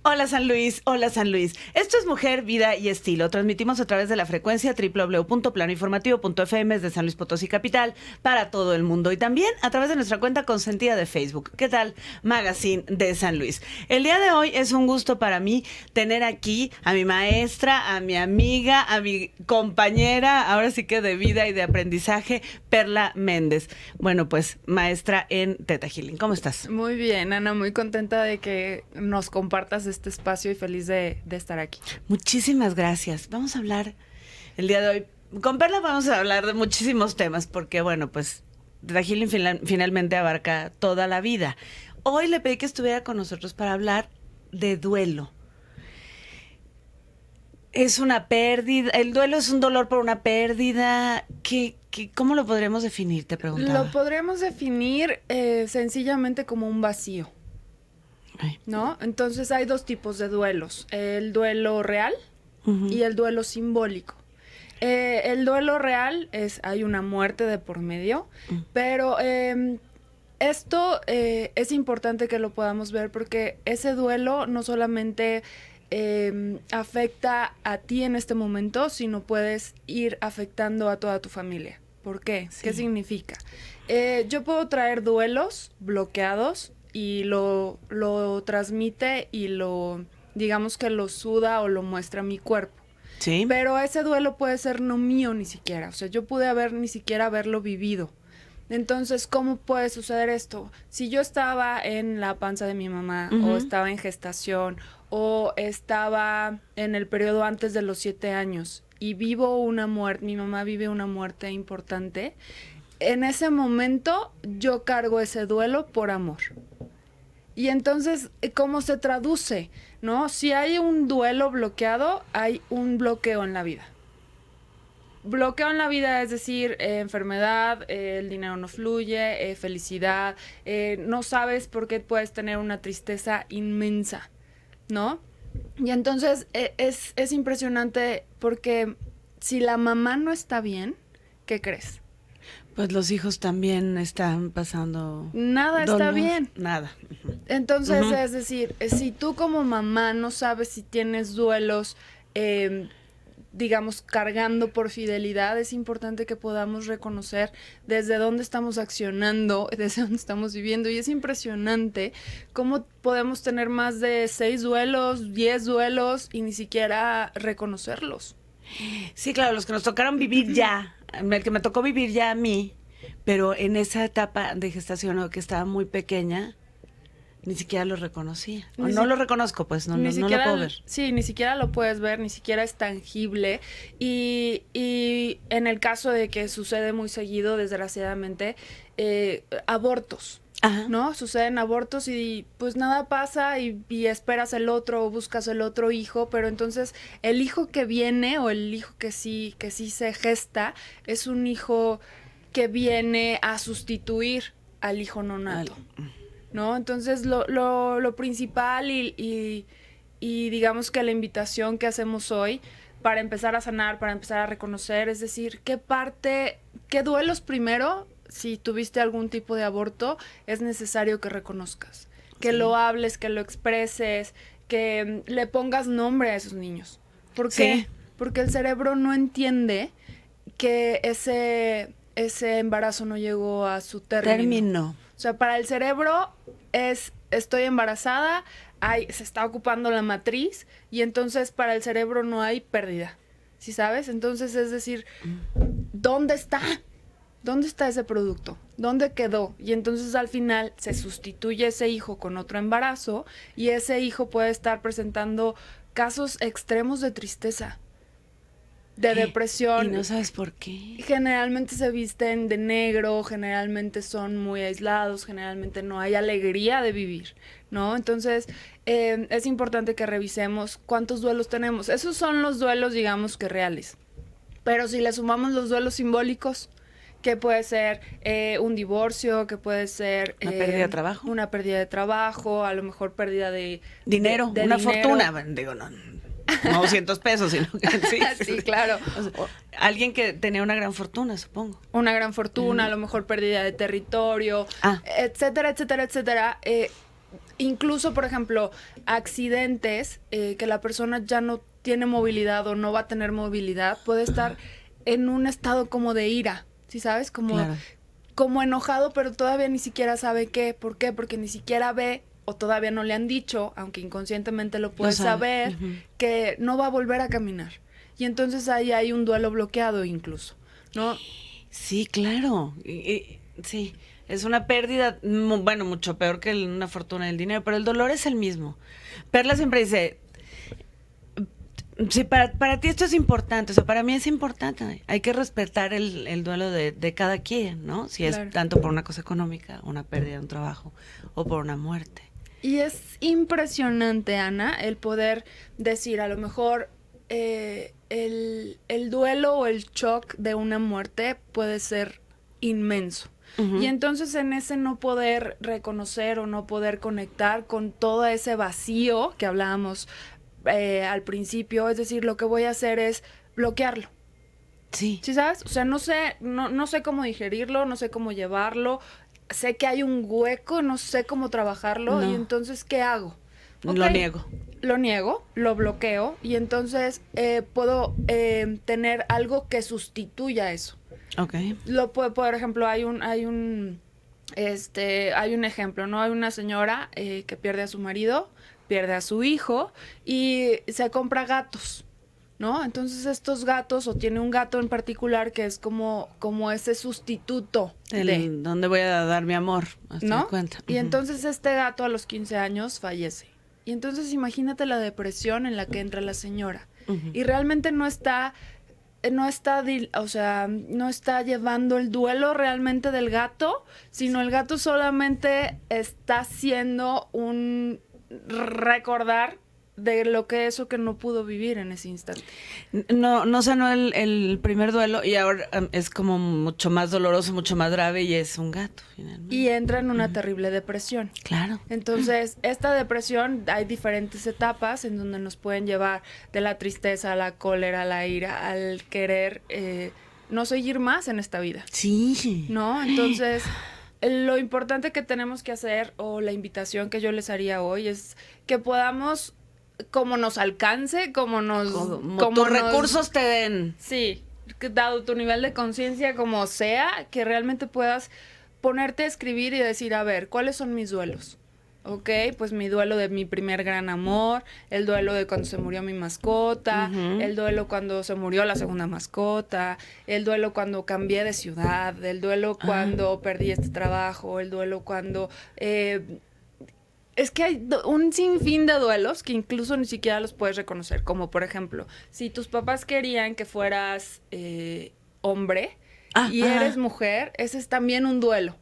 Hola San Luis, hola San Luis. Esto es Mujer, Vida y Estilo. Transmitimos a través de la frecuencia www.planoinformativo.fm desde San Luis Potosí Capital para todo el mundo y también a través de nuestra cuenta consentida de Facebook. ¿Qué tal? Magazine de San Luis. El día de hoy es un gusto para mí tener aquí a mi maestra, a mi amiga, a mi compañera, ahora sí que de vida y de aprendizaje, Perla Méndez. Bueno, pues maestra en Theta Healing. ¿Cómo estás? Muy bien, Ana, muy contenta de que nos compartas este espacio y feliz de estar aquí. Muchísimas gracias. Vamos a hablar el día de hoy. Con Perla vamos a hablar de muchísimos temas porque, bueno, pues Theta Healing finalmente abarca toda la vida. Hoy le pedí que estuviera con nosotros para hablar de duelo. Es una pérdida, el duelo es un dolor por una pérdida. ¿Cómo lo podríamos definir? Te preguntaba. Lo podríamos definir sencillamente como un vacío. Ay. ¿No? Entonces hay dos tipos de duelos, el duelo real y el duelo simbólico. El duelo real hay una muerte de por medio, pero esto es importante que lo podamos ver porque ese duelo no solamente afecta a ti en este momento, sino puedes ir afectando a toda tu familia. ¿Por qué? Sí. ¿Qué significa? Yo puedo traer duelos bloqueados y lo transmite y digamos que lo suda o lo muestra mi cuerpo. Sí. Pero ese duelo puede ser no mío ni siquiera. O sea, yo pude ni siquiera haberlo vivido. Entonces, ¿cómo puede suceder esto? Si yo estaba en la panza de mi mamá, o estaba en gestación, o estaba en el periodo antes de los 7 años, y vivo una muerte, mi mamá vive una muerte importante, en ese momento yo cargo ese duelo por amor. Y entonces, ¿cómo se traduce? ¿No? Si hay un duelo bloqueado, hay un bloqueo en la vida. Bloqueo en la vida es decir, enfermedad, el dinero no fluye, felicidad, no sabes por qué puedes tener una tristeza inmensa, ¿no? Y entonces es impresionante porque si la mamá no está bien, ¿qué crees? Pues los hijos también están pasando Nada dolor. está bien. Nada. Entonces, es decir, si tú como mamá no sabes si tienes duelos, digamos, cargando por fidelidad, es importante que podamos reconocer desde dónde estamos accionando, desde dónde estamos viviendo. Y es impresionante cómo podemos tener más de 6 duelos, 10 duelos y ni siquiera reconocerlos. Sí, claro, los que nos tocaron vivir ya, el que me tocó vivir ya a mí, pero en esa etapa de gestación o que estaba muy pequeña, ni siquiera lo reconocía. O no lo reconozco, pues, no lo puedo ver. Sí, ni siquiera lo puedes ver, ni siquiera es tangible. Y en el caso de que sucede muy seguido, desgraciadamente, abortos. Ajá. ¿No? Suceden abortos y pues nada pasa y esperas el otro o buscas el otro hijo, pero entonces el hijo que viene o el hijo que sí se gesta es un hijo que viene a sustituir al hijo no nato, ¿no? Entonces lo principal y digamos que la invitación que hacemos hoy para empezar a sanar, para empezar a reconocer, es decir, qué duelos primero. Si tuviste algún tipo de aborto, es necesario que reconozcas, que lo hables, que lo expreses, que le pongas nombre a esos niños. ¿Por qué? Sí. Porque el cerebro no entiende que ese embarazo no llegó a su término. O sea, para el cerebro estoy embarazada, se está ocupando la matriz y entonces para el cerebro no hay pérdida. ¿Sí sabes? Entonces, es decir, ¿dónde está? ¿Dónde está ese producto? ¿Dónde quedó? Y entonces al final se sustituye ese hijo con otro embarazo y ese hijo puede estar presentando casos extremos de tristeza, de depresión. Y no sabes por qué. Generalmente se visten de negro, generalmente son muy aislados, generalmente no hay alegría de vivir, ¿no? Entonces es importante que revisemos cuántos duelos tenemos. Esos son los duelos, digamos que reales. Pero si le sumamos los duelos simbólicos, que puede ser un divorcio, que puede ser una pérdida de trabajo. Una pérdida de trabajo, a lo mejor pérdida de dinero, de una dinero. Fortuna, digo, no 200 pesos, sino que sí, claro. O sea, alguien que tenía una gran fortuna, supongo. Una gran fortuna, a lo mejor pérdida de territorio, etcétera, etcétera, etcétera. incluso, por ejemplo, accidentes, que la persona ya no tiene movilidad o no va a tener movilidad, puede estar en un estado como de ira, ¿sí sabes? Como enojado, pero todavía ni siquiera sabe qué. ¿Por qué? Porque ni siquiera ve o todavía no le han dicho, aunque inconscientemente lo puede saber, que no va a volver a caminar. Y entonces ahí hay un duelo bloqueado incluso, ¿no? Sí, claro. Sí, es una pérdida, bueno, mucho peor que una fortuna del dinero, pero el dolor es el mismo. Perla siempre dice, sí, para ti esto es importante, o sea, para mí es importante. Hay que respetar el duelo de cada quien, ¿no? Si es tanto por una cosa económica, una pérdida de un trabajo o por una muerte. Y es impresionante, Ana, el poder decir, a lo mejor el duelo o el shock de una muerte puede ser inmenso. Y entonces en ese no poder reconocer o no poder conectar con todo ese vacío que hablábamos al principio, es decir, lo que voy a hacer es bloquearlo. Sí. ¿Sí sabes? O sea, no sé cómo digerirlo, no sé cómo llevarlo, sé que hay un hueco, no sé cómo trabajarlo, y entonces, ¿qué hago? Okay, lo niego, lo bloqueo, y entonces puedo tener algo que sustituya eso. Okay. Por ejemplo, hay un ejemplo, ¿no? Hay una señora que pierde a su marido, pierde a su hijo y se compra gatos, ¿no? Entonces estos gatos, o tiene un gato en particular que es como ese sustituto donde voy a dar mi amor, ¿no? Cuenta. Y entonces este gato a los 15 años fallece. Y entonces imagínate la depresión en la que entra la señora. Y realmente no está llevando el duelo realmente del gato, sino el gato solamente está haciendo un recordar de lo que eso que no pudo vivir en ese instante. No sanó el primer duelo y ahora es como mucho más doloroso, mucho más grave y es un gato, finalmente. Y entra en una terrible depresión. Claro. Entonces, esta depresión, hay diferentes etapas en donde nos pueden llevar de la tristeza a la cólera, a la ira, al querer no seguir más en esta vida. Sí. ¿No? Entonces, lo importante que tenemos que hacer, o la invitación que yo les haría hoy, es que podamos, como nos alcance, como tus recursos te den. Sí, dado tu nivel de conciencia, como sea, que realmente puedas ponerte a escribir y decir, a ver, ¿cuáles son mis duelos? Ok, pues mi duelo de mi primer gran amor, el duelo de cuando se murió mi mascota, el duelo cuando se murió la segunda mascota, el duelo cuando cambié de ciudad, el duelo cuando perdí este trabajo, el duelo cuando... Es que hay un sinfín de duelos que incluso ni siquiera los puedes reconocer. Como, por ejemplo, si tus papás querían que fueras hombre y eres mujer, ese es también un duelo,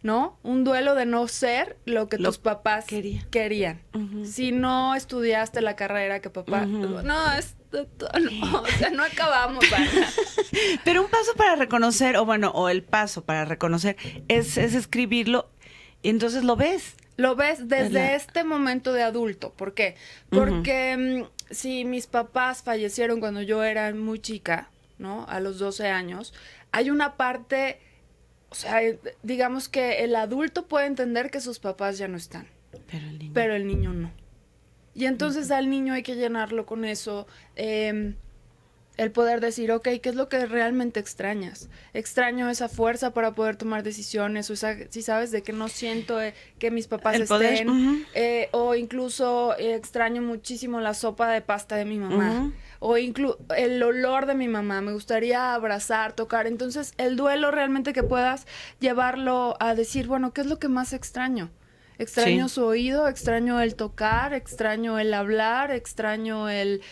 ¿no? Un duelo de no ser lo que tus papás querían. Si no estudiaste la carrera que papá... No, o sea, no acabamos, Ana. Pero un paso para reconocer, o el paso para reconocer es escribirlo y entonces lo ves. Lo ves desde este momento de adulto. ¿Por qué? Porque si mis papás fallecieron cuando yo era muy chica, ¿no? A los 12 años, hay una parte, o sea, digamos que el adulto puede entender que sus papás ya no están. Pero el niño no. Y entonces al niño hay que llenarlo con eso. El poder decir, ok, ¿qué es lo que realmente extrañas? Extraño esa fuerza para poder tomar decisiones, o esa, si sabes, de que no siento que mis papás estén, o incluso extraño muchísimo la sopa de pasta de mi mamá, o el olor de mi mamá, me gustaría abrazar, tocar. Entonces, el duelo realmente que puedas llevarlo a decir, bueno, ¿qué es lo que más extraño? Extraño su oído, extraño el tocar, extraño el hablar, extraño el...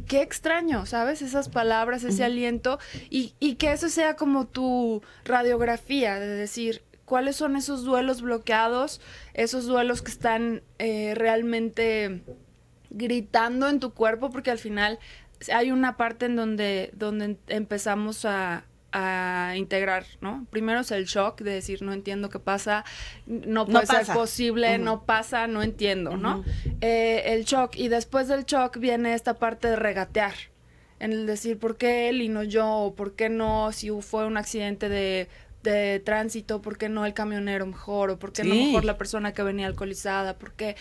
Qué extraño, ¿sabes? Esas palabras, ese aliento, y que eso sea como tu radiografía de decir cuáles son esos duelos bloqueados, esos duelos que están realmente gritando en tu cuerpo, porque al final hay una parte en donde empezamos a integrar, ¿no? Primero es el shock de decir, no entiendo qué pasa, no puede ser posible, no pasa, no entiendo, ¿no? El shock, y después del shock viene esta parte de regatear, en el decir, ¿por qué él y no yo? ¿O por qué no? Si fue un accidente de de tránsito, por qué no el camionero mejor, o por qué no Sí. mejor la persona que venía alcoholizada, por qué.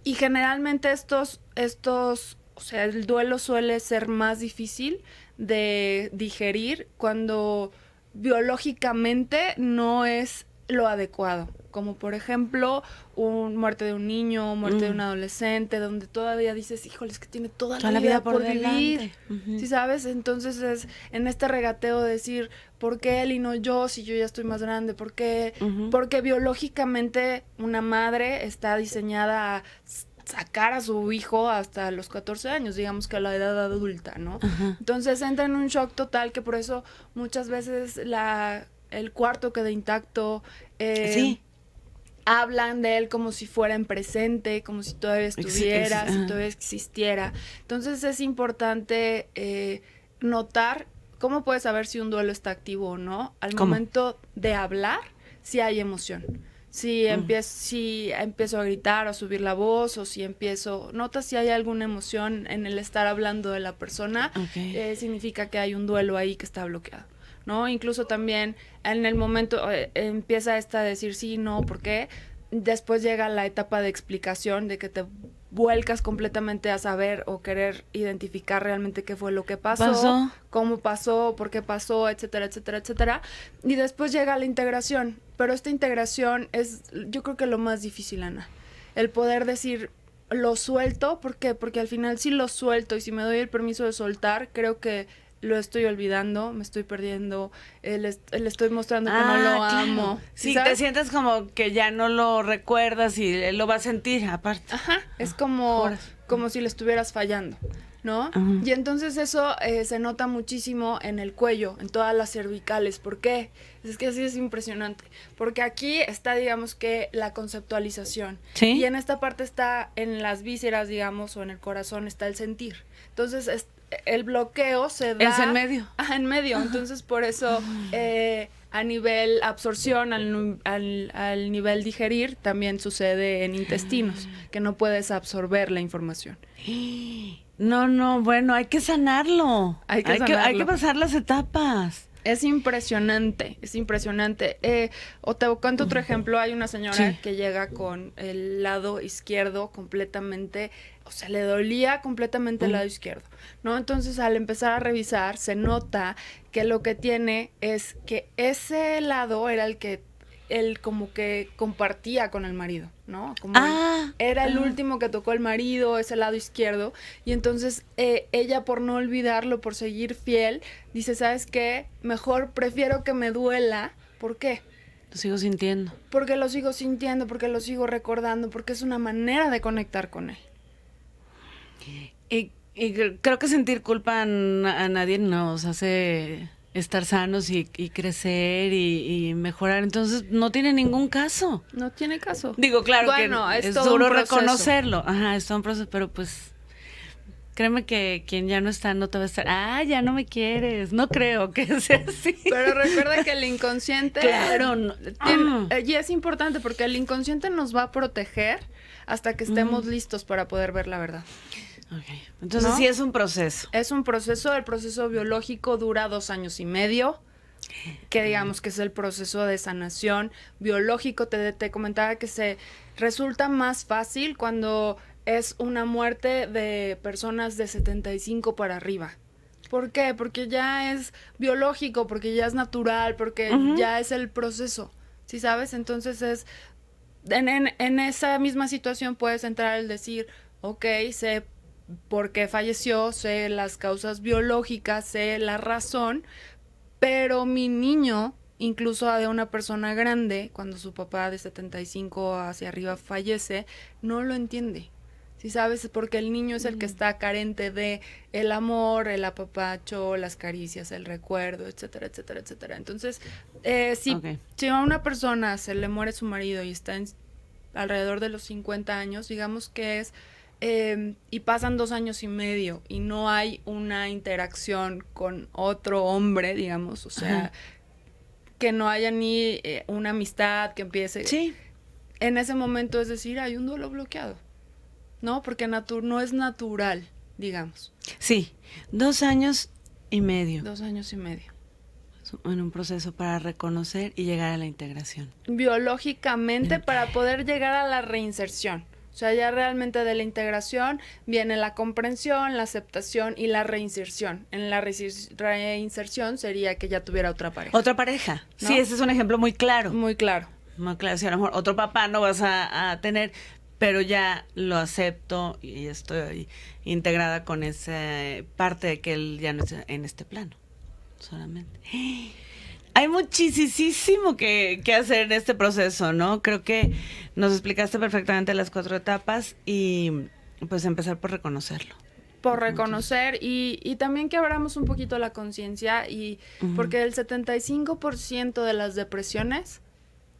Y generalmente o sea, el duelo suele ser más difícil de digerir cuando biológicamente no es lo adecuado. Como por ejemplo, muerte de un niño, muerte de un adolescente, donde todavía dices, híjole, es que tiene toda la vida por vivir. ¿Sí sabes? Entonces es en este regateo de decir, ¿por qué él y no yo si yo ya estoy más grande? ¿Por qué? Porque biológicamente una madre está diseñada a sacar a su hijo hasta los 14 años, digamos que a la edad adulta, ¿no? Entonces entra en un shock total, que por eso muchas veces el cuarto queda intacto. Sí. Hablan de él como si fuera en presente, como si todavía estuviera, si ajá. todavía existiera. Entonces es importante notar cómo puedes saber si un duelo está activo o no. Al ¿Cómo? momento de hablar, si hay emoción. Si empiezo a gritar o a subir la voz, o si notas si hay alguna emoción en el estar hablando de la persona, Ok. significa que hay un duelo ahí que está bloqueado, ¿no? Incluso también en el momento empieza esta a decir sí, no, ¿por qué? Después llega la etapa de explicación, de que te vuelcas completamente a saber o querer identificar realmente qué fue lo que pasó, cómo pasó, por qué pasó, etcétera, etcétera, etcétera. Y después llega la integración, pero esta integración es, yo creo que lo más difícil, Ana. El poder decir, lo suelto, ¿por qué? Porque al final si lo suelto y si me doy el permiso de soltar, creo que lo estoy olvidando, me estoy perdiendo, le estoy mostrando que no lo amo. Sí, ¿sabes? te sientes como que ya no lo recuerdas y él lo va a sentir aparte. Ajá, es como si le estuvieras fallando, ¿no? Ajá. Y entonces eso se nota muchísimo en el cuello, en todas las cervicales. ¿Por qué? Es que así es impresionante. Porque aquí está, digamos que, la conceptualización. ¿Sí? Y en esta parte está, en las vísceras, digamos, o en el corazón está el sentir. Entonces, el bloqueo se da... Es en medio. Ajá, en medio. Entonces, por eso... a nivel absorción, al nivel digerir, también sucede en intestinos, que no puedes absorber la información. No, bueno, hay que sanarlo. Hay que Hay que pasar las etapas. Es impresionante, es impresionante. O te cuento otro ejemplo, hay una señora que llega con el lado izquierdo completamente, o sea, le dolía completamente el lado izquierdo, ¿no? Entonces, al empezar a revisar, se nota que lo que tiene es que ese lado era el que él como que compartía con el marido, ¿no? Como era el último que tocó el marido, ese lado izquierdo, y entonces ella, por no olvidarlo, por seguir fiel, dice, ¿sabes qué? Mejor prefiero que me duela. ¿Por qué? Lo sigo sintiendo. Porque lo sigo sintiendo, porque lo sigo recordando, porque es una manera de conectar con él. Y creo que sentir culpa a nadie nos hace estar sanos y crecer y mejorar. Entonces, no tiene ningún caso. No tiene caso. Digo, claro, bueno, que es todo duro un proceso. reconocerlo. Ajá, es todo un proceso, pero pues créeme que quien ya no está no te va a estar, ya no me quieres. No creo que sea así. Pero recuerda que el inconsciente... Claro. Y es importante porque el inconsciente nos va a proteger hasta que estemos listos para poder ver la verdad. Okay. Entonces, ¿no? Sí es un proceso. Es un proceso, el proceso biológico dura 2 años y medio, que digamos que es el proceso de sanación biológico. Te comentaba que se resulta más fácil cuando es una muerte de personas de 75 para arriba. ¿Por qué? Porque ya es biológico, porque ya es natural, porque ya es el proceso, ¿sí sabes? Entonces es, en esa misma situación puedes entrar al decir, ok, sé por qué falleció, sé las causas biológicas, sé la razón, pero mi niño, incluso de una persona grande, cuando su papá de 75 hacia arriba fallece, no lo entiende. ¿Sí sabes? Porque el niño es el que está carente de el amor, el apapacho, las caricias, el recuerdo, etcétera, etcétera, etcétera. Entonces, si a una persona se le muere su marido y está alrededor de los 50 años, digamos que es... y pasan 2 años y medio y no hay una interacción con otro hombre, digamos, o sea, que no haya ni una amistad que empiece. Sí. En ese momento, es decir, hay un duelo bloqueado, ¿no? Porque no es natural, digamos. Sí, 2 años y medio. 2 años y medio. en un proceso para reconocer y llegar a la integración. Biológicamente para poder llegar a la reinserción. O sea, ya realmente de la integración viene la comprensión, la aceptación y la reinserción. En la reinserción sería que ya tuviera otra pareja. Otra pareja. ¿No? Sí, ese es un ejemplo muy claro. Muy claro. Muy claro. Si a lo mejor otro papá no vas a tener, pero ya lo acepto y estoy integrada con esa parte de que él ya no está en este plano. Solamente. Hay muchísimo que hacer en este proceso, ¿no? Creo que nos explicaste perfectamente las 4 etapas y pues empezar por reconocerlo. Por reconocer y también que abramos un poquito la conciencia y porque el 75% de las depresiones,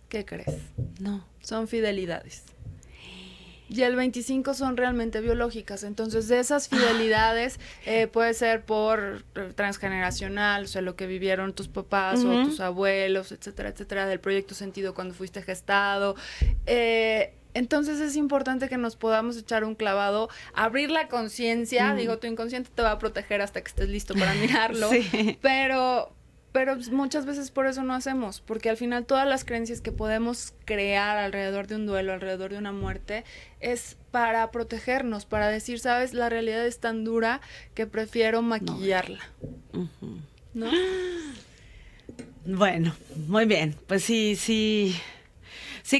¿qué crees? No. Son fidelidades. Y el 25 son realmente biológicas. Entonces, de esas fidelidades puede ser por transgeneracional, o sea, lo que vivieron tus papás o tus abuelos, etcétera, etcétera, del proyecto sentido cuando fuiste gestado. Entonces, es importante que nos podamos echar un clavado, abrir la conciencia. Digo, tu inconsciente te va a proteger hasta que estés listo para mirarlo. Sí. Pero muchas veces por eso no hacemos, porque al final todas las creencias que podemos crear alrededor de un duelo, alrededor de una muerte, es para protegernos, para decir, sabes, la realidad es tan dura que prefiero maquillarla. ¿No? Bueno, muy bien, pues sí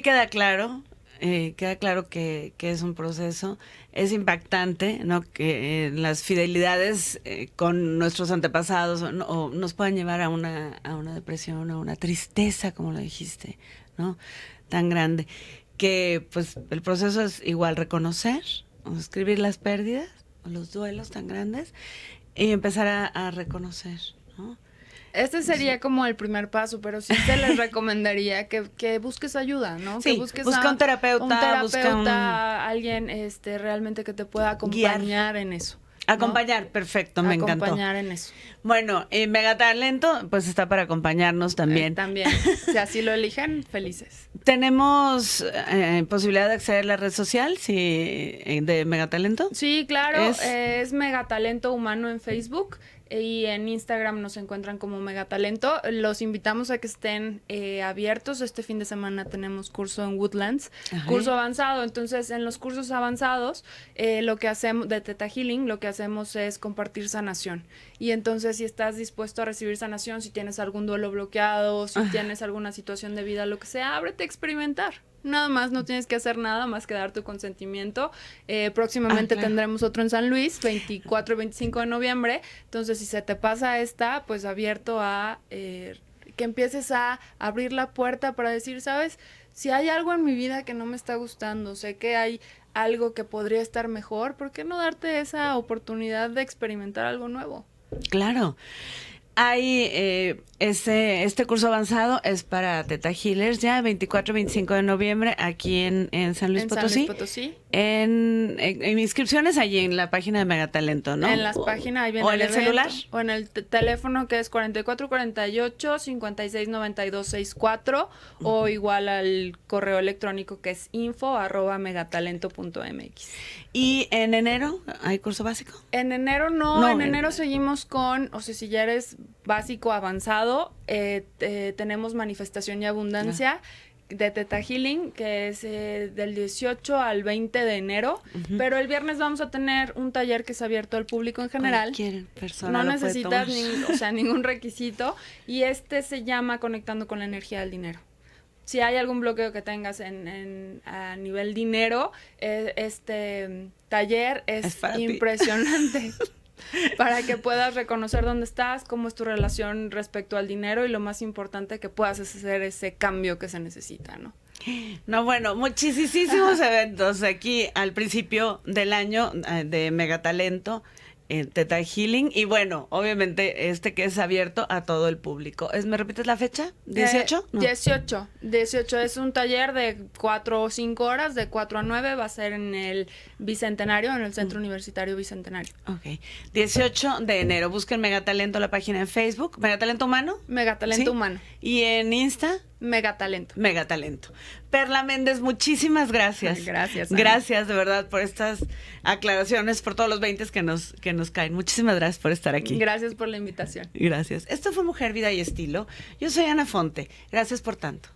queda claro. Queda claro que es un proceso, es impactante, ¿no? Que las fidelidades con nuestros antepasados o nos puedan llevar a una depresión, a una tristeza, como lo dijiste, ¿no? Tan grande, que pues el proceso es igual reconocer, o escribir las pérdidas, o los duelos tan grandes, y empezar a reconocer, ¿no? Este sería como el primer paso, pero sí te les recomendaría que busques ayuda, ¿no? Sí, que busques busca un terapeuta, alguien realmente que te pueda acompañar guiar en eso. Acompañar, ¿no? Perfecto, me encantó. Acompañar en eso. Bueno, Megatalento, pues está para acompañarnos también. También, si así lo eligen, felices. ¿Tenemos posibilidad de acceder a la red social de Megatalento? Sí, claro, es Megatalento Humano en Facebook. Y en Instagram nos encuentran como Megatalento. Los invitamos a que estén abiertos. Este fin de semana tenemos curso en Woodlands, curso avanzado. Entonces, en los cursos avanzados, lo que hacemos de Theta Healing, lo que hacemos es compartir sanación. Y entonces, si estás dispuesto a recibir sanación, si tienes algún duelo bloqueado, si tienes alguna situación de vida, lo que sea, ábrete a experimentar. Nada más, no tienes que hacer nada más que dar tu consentimiento. Próximamente tendremos otro en San Luis, 24 y 25 de noviembre. Entonces, si se te pasa esta, pues abierto a que empieces a abrir la puerta para decir, ¿sabes? Si hay algo en mi vida que no me está gustando, sé que hay algo que podría estar mejor, ¿por qué no darte esa oportunidad de experimentar algo nuevo? Claro. Hay este curso avanzado es para Theta Healers ya 24 y 25 de noviembre aquí en San Luis Potosí. San Luis Potosí. En inscripciones allí en la página de Megatalento, ¿no? En las páginas, ahí viene o en el celular. O en el teléfono que es 4448-569264 o igual al correo electrónico que es info@megatalento.mx. ¿Y en enero hay curso básico? En enero no, en enero seguimos con, o sea, si ya eres básico avanzado, tenemos manifestación y abundancia de Theta Healing, que es del 18 al 20 de enero, pero el viernes vamos a tener un taller que es abierto al público en general. Cualquier persona no necesitas ningún requisito, y se llama Conectando con la Energía del Dinero. Si hay algún bloqueo que tengas a nivel dinero, este taller es impresionante. Para que puedas reconocer dónde estás, cómo es tu relación respecto al dinero y lo más importante, que puedas hacer ese cambio que se necesita, ¿no? No, bueno, muchísimos eventos aquí al principio del año de Megatalento, Theta Healing, y bueno, obviamente que es abierto a todo el público. ¿Me repites la fecha? ¿18? No. 18 es un taller de 4 o 5 horas, de 4 a 9, va a ser en el Bicentenario, en el Centro Universitario Bicentenario. Ok, 18 de enero, busquen Megatalento, la página en Facebook, Megatalento Humano. Megatalento Humano. ¿Y en Insta? Mega talento. Mega talento. Perla Méndez, muchísimas gracias. Gracias, Ana. Gracias, de verdad, por estas aclaraciones, por todos los 20 que nos caen. Muchísimas gracias por estar aquí. Gracias por la invitación. Gracias. Esto fue Mujer, Vida y Estilo. Yo soy Ana Fonte. Gracias por tanto.